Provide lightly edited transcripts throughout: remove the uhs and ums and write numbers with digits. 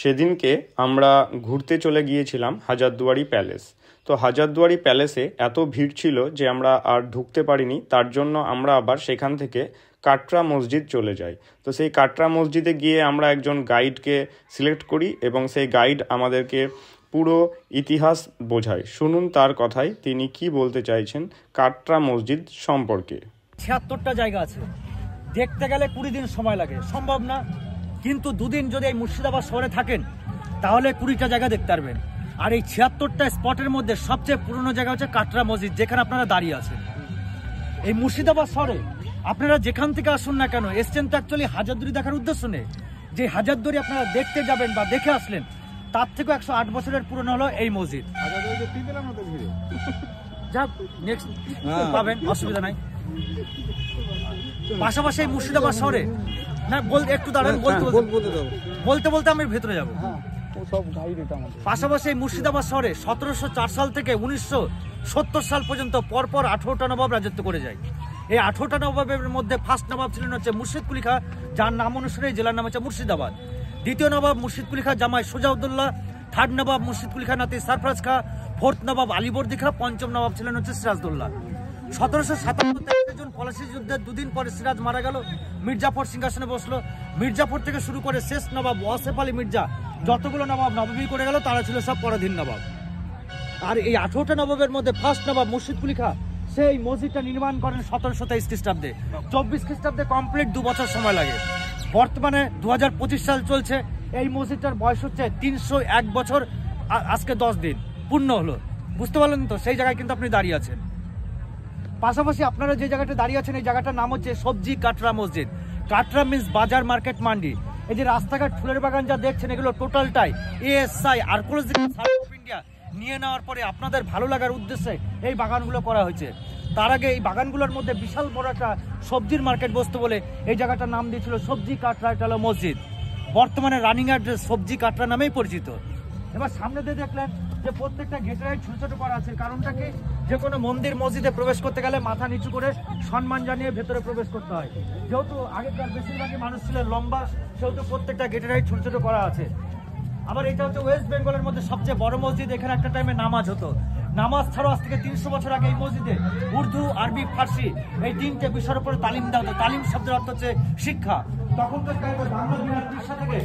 সেদিনকে আমরা ঘুরতে চলে গিয়েছিলাম হাজারদুয়ারি প্যালেস। তো হাজারদুয়ারি প্যালেসে এত ভিড় ছিল যে আমরা আর ঢুকতে পারিনি। তার জন্য আমরা আবার সেখান থেকে কাটরা মসজিদ চলে যাই। তো সেই কাটরা মসজিদে গিয়ে আমরা একজন গাইডকে সিলেক্ট করি এবং সেই গাইড আমাদেরকে পুরো ইতিহাস বোঝায়। শুনুন তার কথায় তিনি কি বলতে চাইছেন কাটরা মসজিদ সম্পর্কে। ৭৬টা জায়গা আছে, দেখতে গেলে 20 দিন সময় লাগে, সম্ভব না। কিন্তু 2 দিন যদি এই মুর্শিদাবাদ শহরে থাকেন তাহলে 20টা জায়গা দেখতে পারবেন। আর এই ৭৬টা স্পটের মধ্যে সবচেয়ে পুরনো জায়গা হচ্ছে কাটরা মসজিদ, যেখানে আপনারা দাঁড়িয়ে আছেন। এই মুর্শিদাবাদ শহরে আপনারা যেখান থেকে আসুন না কেন, এসছেন তো অ্যাকচুয়ালি হাজারদুয়ারি দেখার উদ্দেশ্য নেই। যে হাজারদুয়ারি আপনারা দেখতে যাবেন বা দেখে আসলেন, তার থেকে 108 বছরের পুরনো হলো এই মসজিদ। যা নেক্সট পাবেন, অসুবিধা নাই। পাশাপাশি এই মুর্শিদাবাদ শহরে না বলতে একটু দাঁড়ান, বলতে বলতে আমি ভেতরে যাবো। পাশাপাশি এই মুর্শিদাবাদ শহরে 1704 সাল থেকে 1970 সাল পর্যন্ত পরপর 18টা নবাব রাজত্ব করে যায়। এই 18টা নবাবের মধ্যে ফার্স্ট নবাব ছিলেন হচ্ছে মুর্শিদ কুলি খাঁ, যার নাম অনুসারে জেলার নাম হচ্ছে মুর্শিদাবাদ। দ্বিতীয় নবাব মুর্শিদ কুলি খাঁ জামাই সুজাউদ্দৌলা, থার্ড নবাব মুর্শিদ কুলি খাঁ নাতি সরফরাজ খাঁ, ফোর্থ নবাব আলীবর্দী খাঁ, পঞ্চম নবাব ছিলেন হচ্ছে সিরাজদৌল্লা। 1757 জুন পলাশী যুদ্ধের 2 দিন পরে সিরাজ মারা গেল, মির্জাফর সিংহাসনে বসলো। মির্জাফর থেকে শুরু করে শেষ নবাব ওয়াসেফ আলী মির্জা, যতগুলো নবাব নবাবী করে গেল তারা ছিল সব পরাধীন নবাব। আর এই 18টা নবাবের মধ্যে ফার্স্ট নবাব মুর্শিদ কুলি খাঁ সেই মসজিদটা নির্মাণ করেন 1723 খ্রিস্টাব্দে। 24 খ্রিস্টাব্দে কমপ্লিট 2 বছর সময় লাগে। বর্তমানে 2025 সাল চলছে। এই মসজিদটার বয়স হচ্ছে 301 বছর, আজকে 10 দিন পূর্ণ হলো। বুঝতে পারলেন তো? সেই জায়গায় কিন্তু আপনি দাঁড়িয়ে আছেন। পাশাপাশি আপনারা যে জায়গাটা দাঁড়িয়ে আছেন এই জায়গাটার নাম হচ্ছে সবজি কাটরা মসজিদ। কাটরা মিন্স বাজার, মার্কেট, মান্ডি। এই যে রাস্তাঘাট, ফুলের বাগান যা দেখছেন, এগুলো টোটালটাই ASI archaeological survey of India নিয়ে নেওয়ার পরে আপনাদের ভালো লাগার উদ্দেশ্যে এই বাগানগুলো করা হয়েছে। তার আগে এই বাগানগুলোর মধ্যে বিশাল বড় একটা সবজির মার্কেট বসতো বলে এই জায়গাটার নাম দিয়েছিল সবজি কাটরা। এটা হলো মসজিদ, বর্তমানে রানিং অ্যাড্রেস সবজি কাটরা নামেই পরিচিত। এবার সামনে দিয়ে দেখলেন যে প্রত্যেকটা গেটের ছোট ছোট করা আছে। কারণটা কি? যে কোনো মন্দির মসজিদে প্রবেশ করতে গেলে মাথা নিচু করে সম্মান জানিয়ে ভেতরে প্রবেশ করতে হয়। যেহেতু আগেকার বেশিরভাগই মানুষ ছিলেন লম্বা, সেহেতু প্রত্যেকটা গেটের ছোট ছোট করা আছে। আবার এটা হচ্ছে ওয়েস্ট বেঙ্গলের মধ্যে সবচেয়ে বড় মসজিদ। এখানে একটা টাইমে নামাজ হতো। নামাজ ছাড়াও আজ থেকে 300 বছর আগে এই মসজিদে উর্দু, আরবি, ফার্সি এই 3টে বিষয়ের উপরে তালিম দেওয়া হতো। তালিম শব্দের অর্থ হচ্ছে শিক্ষা। তখনকার টাইমে বাংলা বিহার থেকে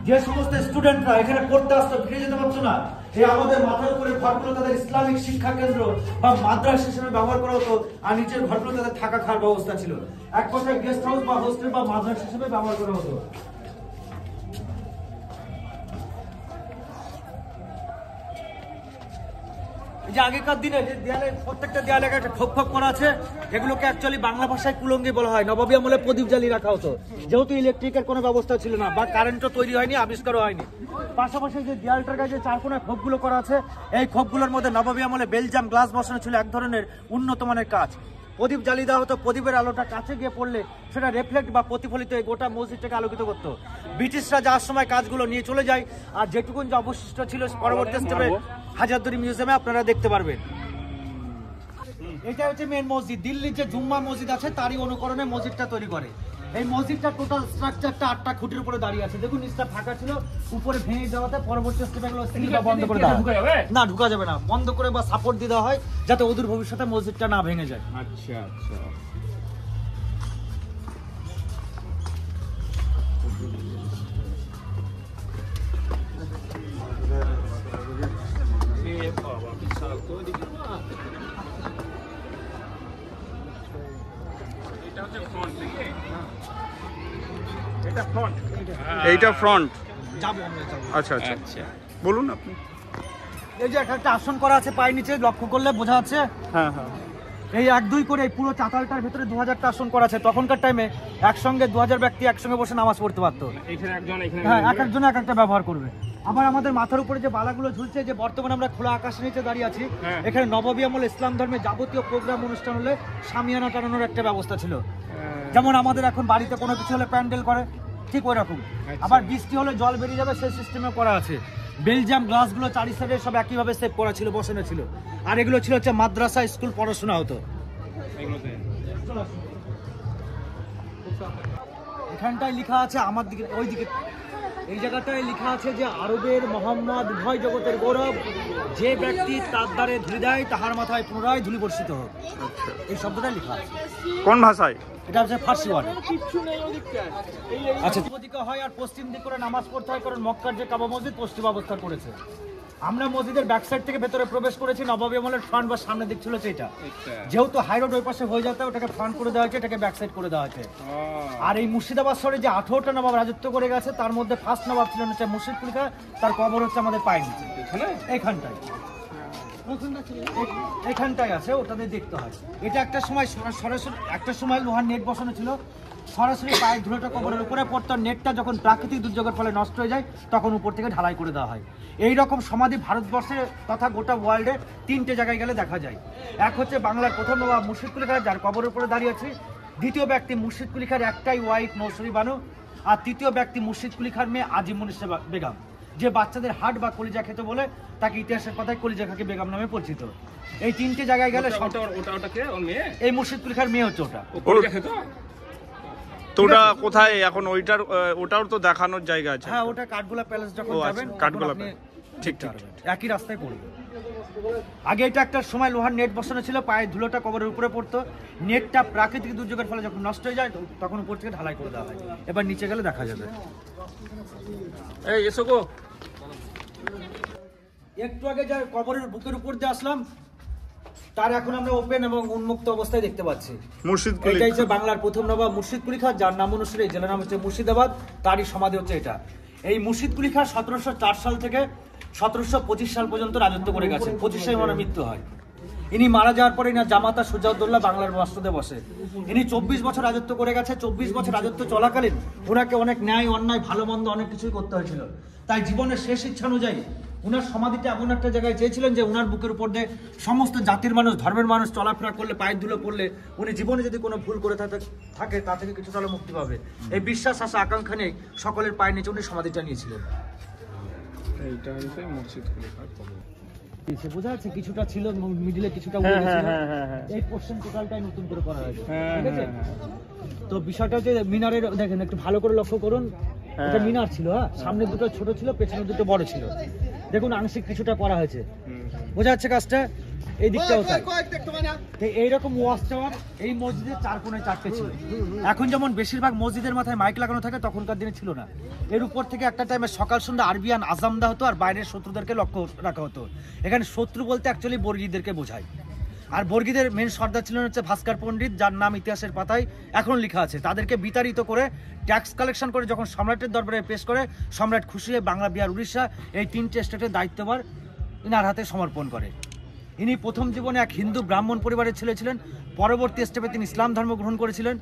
যে সমস্ত স্টুডেন্টরা এখানে পড়তে আসতো, ফিরে যেতে পারতো না, এই আমাদের মাথার উপরে ঘরগুলো তাদের ইসলামিক শিক্ষা কেন্দ্র বা মাদ্রাসা হিসেবে ব্যবহার করা হতো। আর নিচের ঘরগুলো তাদের থাকা খাওয়ার ব্যবস্থা ছিল। এক কথায় গেস্ট হাউস বা হোস্টেল বা মাদ্রাসা হিসেবে ব্যবহার করা হতো। যে আগেকার দিনে যে দেয়ালে, প্রত্যেকটা দেয়ালে একটা খোপ খোপ করা আছে, এগুলোকে অ্যাকচুয়ালি বাংলা ভাষায় কুলঙ্গি বলা হয়। নবাবী আমলে প্রদীপ জ্বালিয়ে রাখা হতো, যেহেতু ইলেকট্রিকের কোনো ব্যবস্থা ছিল না বা কারেন্টও তৈরি হয়নি, আবিষ্কারও হয়নি। পাশাপাশি যে দেয়ালটার গায়ে যে 4 কোণায় খোপগুলো করা আছে, এই খোপগুলোর মধ্যে নবাবী আমলে বেলজাম গ্লাস বসানো ছিল, এক ধরনের উন্নত মানের কাজ। প্রদীপ জ্বালিয়ে দেওয়া হতো, প্রদীপের আলোটা কাছে গিয়ে পড়লে সেটা রিফ্লেক্ট বা প্রতিফলিত হয়ে গোটা মসজিদটাকে আলোকিত করতো। ব্রিটিশরা যাওয়ার সময় কাজগুলো নিয়ে চলে যায়, আর যেটুকুন যে অবশিষ্ট ছিল পরবর্তী স্টেপে হাজারদুয়ারি মিউজিয়ামে আপনারা দেখতে পারবেন। এটা হচ্ছে মেন মসজিদ। দিল্লির যে জুম্মা মসজিদ আছে তারই অনুকরণে মসজিদটা তৈরি করে। এই মসজিদটা টোটাল স্ট্রাকচারটা 8টা খুঁটির উপরে দাঁড়িয়ে আছে। দেখুন নিচটা ফাঁকা ছিল, উপরে ভেঙে যাওয়াতে পরবর্তী স্টেপে এগুলো বন্ধ করে দেওয়া হয়। না, ঢুকা যাবে না, বন্ধ করে বা সাপোর্ট দিয়ে দেওয়া হয় যাতে অদূর ভবিষ্যতে মসজিদটা না ভেঙে যায়। আচ্ছা আচ্ছা। এইটা ফ্রন্ট। যাবো আমরা, যাবো। আচ্ছা আচ্ছা আচ্ছা, বলুন আপনি। এই যে একটা আসন করা আছে পায়ের নিচে, লক্ষ্য করলে বোঝা যাচ্ছে। হ্যাঁ হ্যাঁ। এই 1-2 করে এই পুরো চাতালটার ভিতরে 2000টা আসন করা আছে। তখনকার টাইমে একসঙ্গে 2000 ব্যক্তি একসঙ্গে বসে নামাজ পড়তে পারতো। হ্যাঁ, এক একজন এক একটা ব্যবহার করবে। আবার আমাদের মাথার উপরে যে বালাগুলো ঝুলছে, যে বর্তমানে আমরা খোলা আকাশের নিচে দাঁড়িয়ে আছি, এখানে নবাবী আমল ইসলাম ধর্মের যাবতীয় প্রোগ্রাম অনুষ্ঠান হলে সামিয়ানা টানানোর একটা ব্যবস্থা ছিল। যেমন আমাদের এখন বাড়িতে কোনো কিছু হলে প্যান্ডেল করে, ঠিক ওই রকম। আবার বৃষ্টি হলে জল বেরিয়ে যাবে সেই সিস্টেমে করা আছে। বেলজিয়াম গ্লাসগুলো চারি সাইডে সব একইভাবে সেভ করা ছিল, বসানো ছিল। আর এগুলো ছিল হচ্ছে মাদ্রাসা, স্কুল পড়াশোনা হতো। এখানটায় লেখা আছে আমার দিকে, ওই দিকে এই জায়গাটায় লেখা আছে যে আরবের মোহাম্মদ উভয় জগতের গৌরব, যে ব্যক্তি তার দ্বারে ধুলি দেয় তাহার মাথায় পুনরায় ধুলি বর্ষিত হোক। এই শব্দটাই লেখা আছে। কোন ভাষায়? এটা হচ্ছে ফার্সি ওয়ার্ড। আচ্ছা, দিকে হয় আর পশ্চিম দিক করে নামাজ পড়তে হয়, কারণ মক্কার যে কাবা মসজিদ পশ্চিম অবস্থান করেছে। আমরা মসজিদের ব্যাক সাইড থেকে ভেতরে প্রবেশ করেছি। নবাবী আমলের ফ্রন্ট বা সামনের দিক ছিল এটা, যেহেতু হাই রোড ওই পাশে হয়ে যেত ওটাকে ফ্রন্ট করে দেওয়া হয়েছে, এটাকে ব্যাক সাইড করে দেওয়া হয়েছে। আর এই মুর্শিদাবাদ শহরে যে 18টা নবাব রাজত্ব করে গেছে তার মধ্যে ফার্স্ট নবাব ছিলেন হচ্ছে মুর্শিদ কুলি খাঁ। তার কবর হচ্ছে আমাদের পায়ের নিচে এইখানটায়, এখানটায় আছে, ওটাতে দেখতে হয়। এটা একটা সময় সরাসরি একটা সময় লোহার নেট বসানো ছিল, সরাসরি পায়ের ধুলোটা কবরের উপরে পড়তো। নেটটা যখন প্রাকৃতিক দুর্যোগের ফলে নষ্ট হয়ে যায় তখন উপর থেকে ঢালাই করে দেওয়া হয়। এই রকম সমাধি ভারতবর্ষে তথা গোটা ওয়ার্ল্ডে 3টে জায়গায় গেলে দেখা যায়। এক হচ্ছে বাংলার প্রথম নবাব মুর্শিদ কুলি খাঁ, যার কবরের উপরে দাঁড়িয়ে আছে। দ্বিতীয় ব্যক্তি মুর্শিদ কুলি খাঁর একটাই ওয়াইফ নৌসরি বানু। আর তৃতীয় ব্যক্তি মুর্শিদ কুলি খাঁর মেয়ে আজিমুন্নিসা বেগম, যে বাচ্চাদের হাট বা কলিজা খেতে বলে তাকে ইতিহাসের পাতায় কলিজা খাঁকে বেগম নামে পরিচিত। এই 3টে জায়গায় গেলে এই মুর্শিদ কুলি খাঁর মেয়ে হচ্ছে ওটা। তো ওটা কোথায় এখন? ওটাও তো দেখানোর জায়গা আছে। হ্যাঁ, ওটা কাঠগোলা প্যালেস যখন যাবেন কাঠগোলা ঠিক একই রাস্তায় পড়বে। আগে এটা একটা সময় লোহার নেট বসানো ছিল, পায়ের ধুলোটা কবরের উপরে পড়তো। নেটটা প্রাকৃতিক দুর্যোগের ফলে যখন নষ্ট হয়ে যায় তখন উপর থেকে ঢালাই করে দেওয়া হয়। এবার নিচে গেলে দেখা যাবে। এই এসো গো। একটু আগে যা কবরের বুকের উপর দিয়ে আসলাম তার এখন আমরা ওপেন এবং উন্মুক্ত অবস্থায় দেখতে পাচ্ছি। মুর্শিদ কুলি এটাই হচ্ছে বাংলার প্রথম নবাব মুর্শিদ কুলি খাঁ, যার নাম অনুসারে এই জেলার নাম হচ্ছে মুর্শিদাবাদ। তারই সমাধি হচ্ছে এটা। এই মুর্শিদ কুলি খাঁ 1704 সাল থেকে 1725 সাল পর্যন্ত রাজত্ব করে গেছেন। 25 ওনার মৃত্যু হয়। ইনি মারা যাওয়ার পরে ইনার জামাতা সুজাউদ্দৌলা বাংলার রাষ্ট্রদে বসে। ইনি 24 বছর রাজত্ব করে গেছে। 24 বছর রাজত্ব চলাকালীন ওনাকে অনেক ন্যায় অন্যায় ভালো মন্দ অনেক কিছুই করতে হয়েছিল। তাই জীবনের শেষ ইচ্ছা অনুযায়ী উনার সমাধিটা এমন একটা জায়গায় চেয়েছিলেন যে উনার বুকের উপর দিয়ে সমস্ত জাতির মানুষ, ধর্মের মানুষ চলাফেরা করলে, পায়ের ধুলো পড়লে উনি জীবনে যদি কোনো ভুল করে থাকে তা থেকে কিছুটা হলে মুক্তি পাবে। এই বিশ্বাস আশা আকাঙ্ক্ষা নিয়ে সকলের পায়ের নিচে উনি সমাধিটা নিয়েছিলেন। এইটা হচ্ছে মুর্শিদ কুলি খাঁ কবর। বোঝা যাচ্ছে কিছুটা ছিল মিডিলে, কিছুটা এই পোর্শন টোটালটাই নতুন করে করা হয়েছে। ঠিক আছে, তো বিষয়টা হচ্ছে মিনারের দেখেন একটু ভালো করে লক্ষ্য করুন। এটা মিনার ছিল, হ্যাঁ, সামনে দুটো ছোট ছিল, পেছনে দুটো বড় ছিল। দেখুন আংশিক কিছুটা করা হয়েছে, বোঝা যাচ্ছে কাজটা। এই দিকটাও তাই। এইরকম ওয়াচ টাওয়ার এই মসজিদের 4 কোণায় 4টে ছিল। এখন যেমন বেশিরভাগ মসজিদের মাথায় মাইক লাগানো থাকে, তখনকার দিনে ছিল না। এর উপর থেকে একটা টাইমে সকাল সন্ধ্যা আরবিয়ান আজাম দেওয়া হতো আর বাইরের শত্রুদেরকে লক্ষ্য রাখা হতো। এখানে শত্রু বলতে অ্যাকচুয়ালি বর্গীদেরকে বোঝায়। আর বর্গীদের মেন সর্দার ছিলেন হচ্ছে ভাস্কর পণ্ডিত, যার নাম ইতিহাসের পাতায় এখন লেখা আছে। তাদেরকে বিতাড়িত করে ট্যাক্স কালেকশন করে যখন সম্রাটের দরবারে পেশ করে, সম্রাট খুশি হয়ে বাংলা, বিহার, উড়িষ্যা এই 3টে স্টেটের দায়িত্বভার ইনার হাতে সমর্পণ করে। ইনি প্রথম জীবনে এক হিন্দু ব্রাহ্মণ পরিবারের ছেলে ছিলেন। পরবর্তী স্টেপে তিনি ইসলাম ধর্ম গ্রহণ করেছিলেন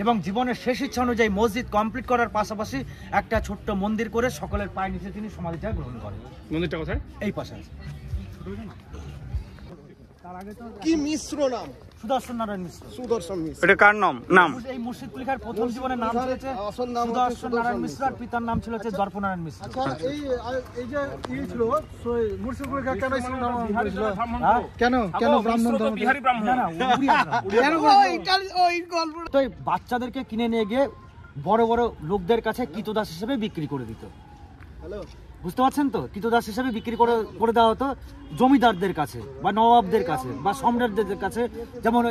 এবং জীবনের শেষ ইচ্ছা অনুযায়ী মসজিদ কমপ্লিট করার পাশাপাশি একটা ছোট্ট মন্দির করে সকলের পায়ের নিচে তিনি সমাধিটা গ্রহণ করেন। মন্দিরটা কোথায়? এই পাশে আছে। কি মিশ্র নাম? সুদর্শন নারায়ণ মিশ্র। সুদর্শন মিশ্র। এটা কার নাম? এই মুর্শিদ কুলি খাঁর প্রথম জীবনের নাম ছিল সুদর্শন নারায়ণ মিশ্র আর পিতার নাম ছিল দর্পনারায়ণ মিশ্র। এই যে ছিল মুর্শিদ কুলি খাঁ কেন ইসলাম নাম করেছিল? কেন ব্রাহ্মণ ধর্ম? বিহারি ব্রাহ্মণ না, ওই গল্প তো এই বাচ্চাদেরকে কিনে নিয়ে গিয়ে বড় বড় লোকদের কাছে কৃতদাস হিসেবে বিক্রি করে দিত। হ্যালো, বুঝতে পারছেন তো? কৃতদাস হিসেবে বিক্রি করে দেওয়া হতো জমিদারদের কাছে বা নবাবদের কাছে বা সম্রাটদের কাছে। যেমন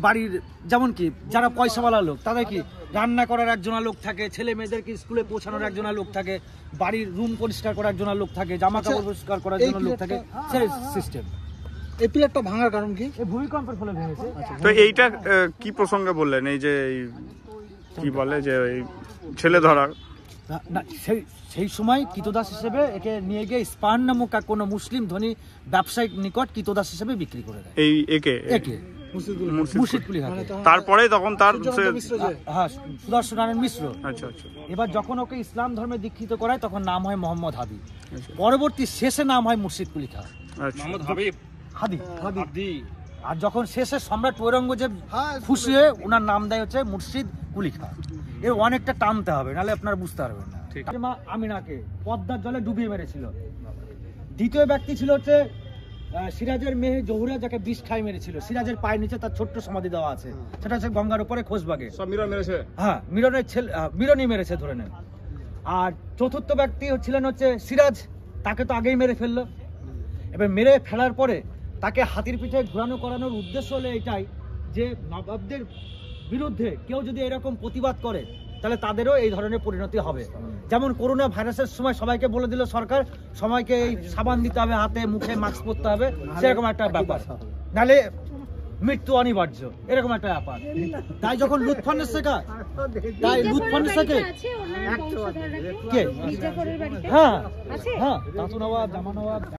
বাড়ির যেমন কি যারা পয়সাওয়ালা লোক, তাদের কি রান্না করার একজনা লোক থাকে, ছেলে মেয়েদেরকে স্কুলে পৌঁছানোর একজনা লোক থাকে, বাড়ির রুম পরিষ্কার করার একজনা লোক থাকে, জামা কাপড় পরিষ্কার করার জন্য লোক থাকে। সেই সিস্টেম। এই প্লেটটা ভাঙার কারণ কি? এই ভূমিকম্পের ফলে ভেঙেছে। তো এইটা কি প্রসঙ্গে বললেন? এই যে কি বলে যে ছেলে ধরার না, সেই সময় কৃতদাস হিসেবে একে নিয়ে গিয়ে স্পান নামক কোনো মুসলিম ধনী ব্যবসায়িক নিকট কৃতদাস হিসেবে বিক্রি করে দেয়। এই একে মুর্শিদ কুলি খাঁ। তারপরে তখন তার হ্যাঁ, সুদর্শন নারায়ণ মিশ্র। আচ্ছা আচ্ছা। এবার যখন ওকে ইসলাম ধর্মে দীক্ষিত করায় তখন নাম হয় মোহাম্মদ হাদি। পরবর্তী শেষে নাম হয় মুর্শিদ কুলি খাঁ। মোহাম্মদ হাদি। আর যখন শেষে সম্রাট ঔরঙ্গজেব খুশি হয়ে ওনার নাম দেয় হচ্ছে মুর্শিদ কুলি খাঁ। এর অনেকটা টানতে হবে, নাহলে আপনারা বুঝতে পারবেন না। মা আমিনাকে পদ্মার জলে ডুবিয়ে মেরেছিল। দ্বিতীয় ব্যক্তি ছিল হচ্ছে সিরাজের মেয়ে জহুরা, যাকে বিষ খাই মেরেছিল। সিরাজের পায়ের নিচে তার ছোট্ট সমাধি দেওয়া আছে, সেটা হচ্ছে গঙ্গার উপরে খোশবাগে। সব মিরন মেরেছে। হ্যাঁ, মিরনের ছেলে মিরনই মেরেছে ধরে নেন। আর চতুর্থ ব্যক্তি ছিলেন হচ্ছে সিরাজ, তাকে তো আগেই মেরে ফেললো। এবার মেরে ফেলার পরে তাকে হাতির পিঠে ঘোরানো করানোর উদ্দেশ্য হলো এটাই যে নবাবদের বিরুদ্ধে কেউ যদি এরকম প্রতিবাদ করে তাহলে তাদেরও এই ধরনের পরিণতি হবে। যেমন করোনা ভাইরাসের সময় সবাইকে বলে দিল সরকার সবাইকে এই সাবান দিতে হবে, হাতে মুখে মাস্ক পরতে হবে, সেরকম একটা ব্যাপার, নাহলে মৃত্যু অনিবার্য, এরকম একটা ব্যাপার। তাই যখন লুৎফান্নেসা কে হ্যাঁ হ্যাঁ দাতু নবাব, জামা নবাব